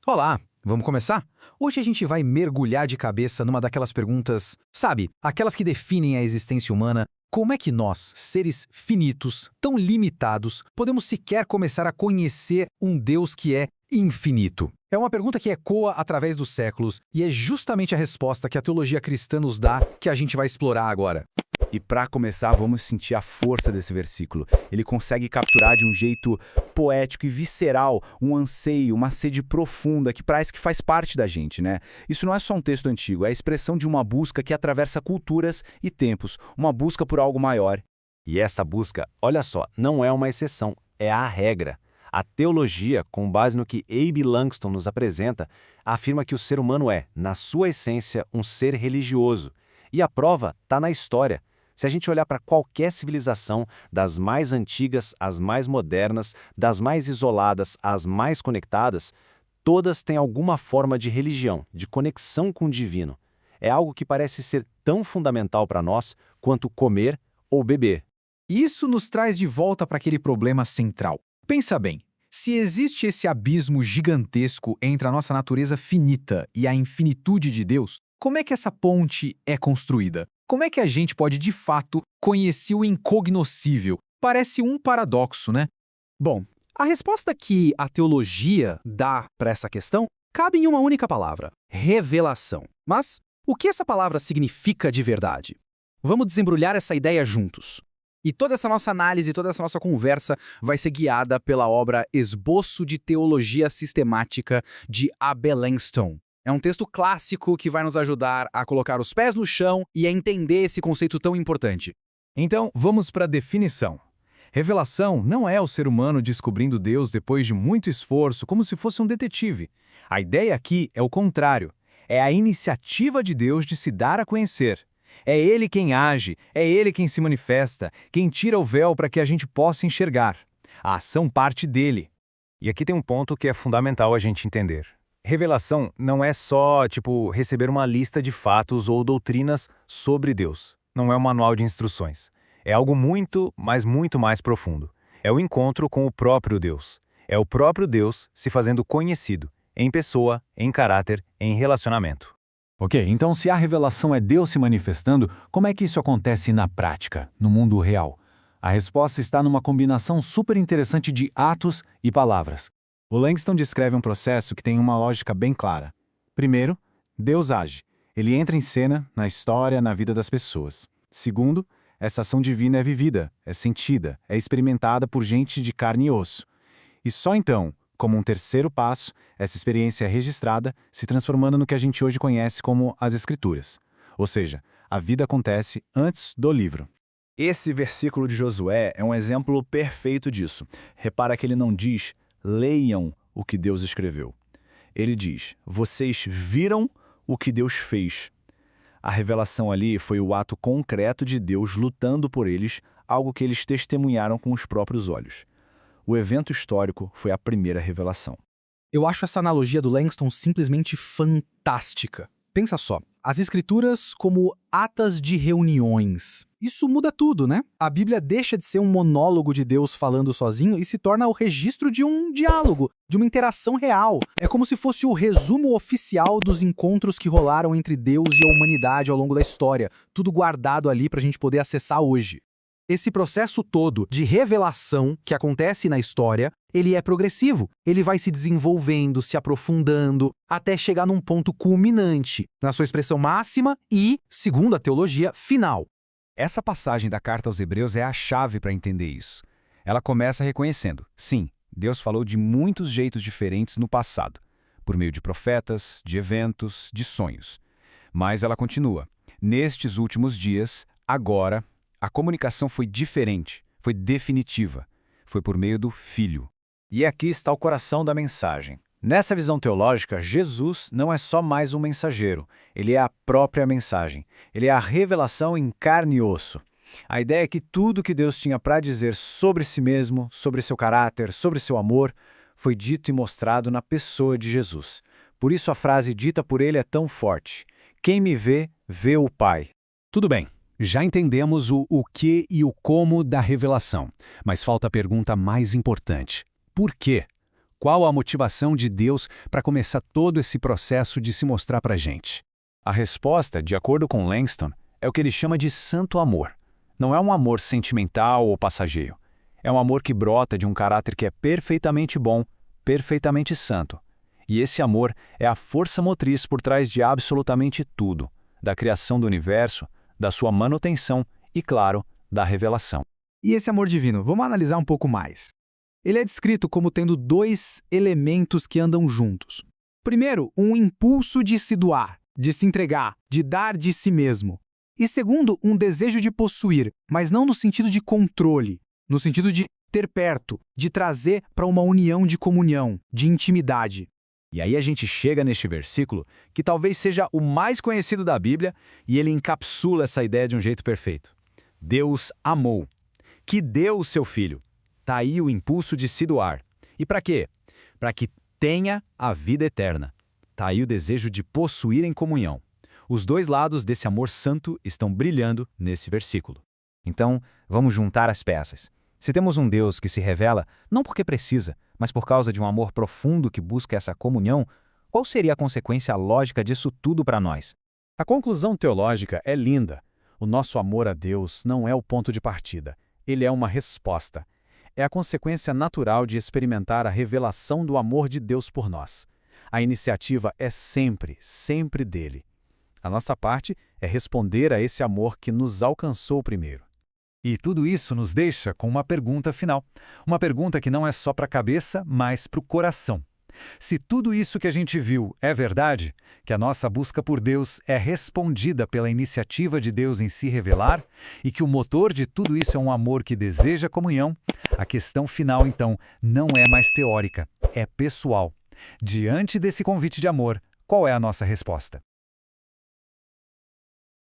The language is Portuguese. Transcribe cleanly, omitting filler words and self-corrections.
Olá, vamos começar? Hoje a gente vai mergulhar de cabeça numa daquelas perguntas, sabe, aquelas que definem a existência humana. Como é que nós, seres finitos, tão limitados, podemos sequer começar a conhecer um Deus que é infinito? É uma pergunta que ecoa através dos séculos e é justamente a resposta que a teologia cristã nos dá que a gente vai explorar agora. E para começar, vamos sentir a força desse versículo. Ele consegue capturar de um jeito poético e visceral um anseio, uma sede profunda que parece que faz parte da gente, né? Isso não é só um texto antigo, é a expressão de uma busca que atravessa culturas e tempos, uma busca por algo maior. E essa busca, olha só, não é uma exceção, é a regra. A teologia, com base no que Abe Langston nos apresenta, afirma que o ser humano é, na sua essência, um ser religioso. E a prova está na história. Se a gente olhar para qualquer civilização, das mais antigas às mais modernas, das mais isoladas às mais conectadas, todas têm alguma forma de religião, de conexão com o divino. É algo que parece ser tão fundamental para nós quanto comer ou beber. Isso nos traz de volta para aquele problema central. Pensa bem, se existe esse abismo gigantesco entre a nossa natureza finita e a infinitude de Deus, como é que essa ponte é construída? Como é que a gente pode, de fato, conhecer o incognoscível? Parece um paradoxo, né? Bom, a resposta que a teologia dá para essa questão cabe em uma única palavra: revelação. Mas o que essa palavra significa de verdade? Vamos desembrulhar essa ideia juntos. E toda essa nossa análise, toda essa nossa conversa vai ser guiada pela obra Esboço de Teologia Sistemática de Abe Langston. É um texto clássico que vai nos ajudar a colocar os pés no chão e a entender esse conceito tão importante. Então, vamos para a definição. Revelação não é o ser humano descobrindo Deus depois de muito esforço, como se fosse um detetive. A ideia aqui é o contrário. É a iniciativa de Deus de se dar a conhecer. É Ele quem age, é Ele quem se manifesta, quem tira o véu para que a gente possa enxergar. A ação parte dele. E aqui tem um ponto que é fundamental a gente entender. Revelação não é só, receber uma lista de fatos ou doutrinas sobre Deus. Não é um manual de instruções. É algo muito, mas muito mais profundo. É o encontro com o próprio Deus. É o próprio Deus se fazendo conhecido, em pessoa, em caráter, em relacionamento. Ok, então se a revelação é Deus se manifestando, como é que isso acontece na prática, no mundo real? A resposta está numa combinação super interessante de atos e palavras. O Langston descreve um processo que tem uma lógica bem clara. Primeiro, Deus age. Ele entra em cena, na história, na vida das pessoas. Segundo, essa ação divina é vivida, é sentida, é experimentada por gente de carne e osso. E só então, como um terceiro passo, essa experiência é registrada, se transformando no que a gente hoje conhece como as Escrituras. Ou seja, a vida acontece antes do livro. Esse versículo de Josué é um exemplo perfeito disso. Repara que ele não diz: leiam o que Deus escreveu. Ele diz: vocês viram o que Deus fez. A revelação ali foi o ato concreto de Deus lutando por eles, algo que eles testemunharam com os próprios olhos. O evento histórico foi a primeira revelação. Eu acho essa analogia do Langston simplesmente fantástica. Pensa só, as escrituras como atas de reuniões. Isso muda tudo, né? A Bíblia deixa de ser um monólogo de Deus falando sozinho e se torna o registro de um diálogo, de uma interação real. É como se fosse o resumo oficial dos encontros que rolaram entre Deus e a humanidade ao longo da história, tudo guardado ali pra gente poder acessar hoje. Esse processo todo de revelação que acontece na história, ele é progressivo. Ele vai se desenvolvendo, se aprofundando, até chegar num ponto culminante, na sua expressão máxima e, segundo a teologia, final. Essa passagem da carta aos Hebreus é a chave para entender isso. Ela começa reconhecendo: sim, Deus falou de muitos jeitos diferentes no passado, por meio de profetas, de eventos, de sonhos. Mas ela continua: nestes últimos dias, agora, a comunicação foi diferente, foi definitiva, foi por meio do Filho. E aqui está o coração da mensagem. Nessa visão teológica, Jesus não é só mais um mensageiro, ele é a própria mensagem. Ele é a revelação em carne e osso. A ideia é que tudo que Deus tinha para dizer sobre si mesmo, sobre seu caráter, sobre seu amor, foi dito e mostrado na pessoa de Jesus. Por isso a frase dita por ele é tão forte: quem me vê, vê o Pai. Tudo bem. Já entendemos o que e o como da revelação, mas falta a pergunta mais importante. Por quê? Qual a motivação de Deus para começar todo esse processo de se mostrar para a gente? A resposta, de acordo com Langston, é o que ele chama de santo amor. Não é um amor sentimental ou passageiro. É um amor que brota de um caráter que é perfeitamente bom, perfeitamente santo. E esse amor é a força motriz por trás de absolutamente tudo, da criação do universo, da sua manutenção e, claro, da revelação. E esse amor divino, vamos analisar um pouco mais. Ele é descrito como tendo dois elementos que andam juntos. Primeiro, um impulso de se doar, de se entregar, de dar de si mesmo. E segundo, um desejo de possuir, mas não no sentido de controle, no sentido de ter perto, de trazer para uma união de comunhão, de intimidade. E aí a gente chega neste versículo, que talvez seja o mais conhecido da Bíblia, e ele encapsula essa ideia de um jeito perfeito. Deus amou, que deu o seu Filho. Tá aí o impulso de se doar. E para quê? Para que tenha a vida eterna. Tá aí o desejo de possuir em comunhão. Os dois lados desse amor santo estão brilhando nesse versículo. Então, vamos juntar as peças. Se temos um Deus que se revela, não porque precisa, mas por causa de um amor profundo que busca essa comunhão, qual seria a consequência lógica disso tudo para nós? A conclusão teológica é linda. O nosso amor a Deus não é o ponto de partida. Ele é uma resposta. É a consequência natural de experimentar a revelação do amor de Deus por nós. A iniciativa é sempre, sempre dele. A nossa parte é responder a esse amor que nos alcançou primeiro. E tudo isso nos deixa com uma pergunta final. Uma pergunta que não é só para a cabeça, mas para o coração. Se tudo isso que a gente viu é verdade, que a nossa busca por Deus é respondida pela iniciativa de Deus em se revelar, e que o motor de tudo isso é um amor que deseja comunhão, a questão final, então, não é mais teórica, é pessoal. Diante desse convite de amor, qual é a nossa resposta?